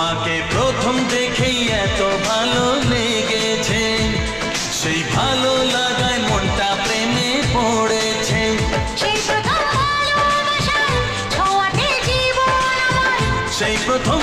তোমাকে প্রথম দেখেই এত ভালো লেগেছে, সেই ভালো লাগায় মনটা প্রেমে পড়েছে। সেই প্রথম ভালোবাসার ছোঁয়াতে জীবন আমার, সেই প্রথম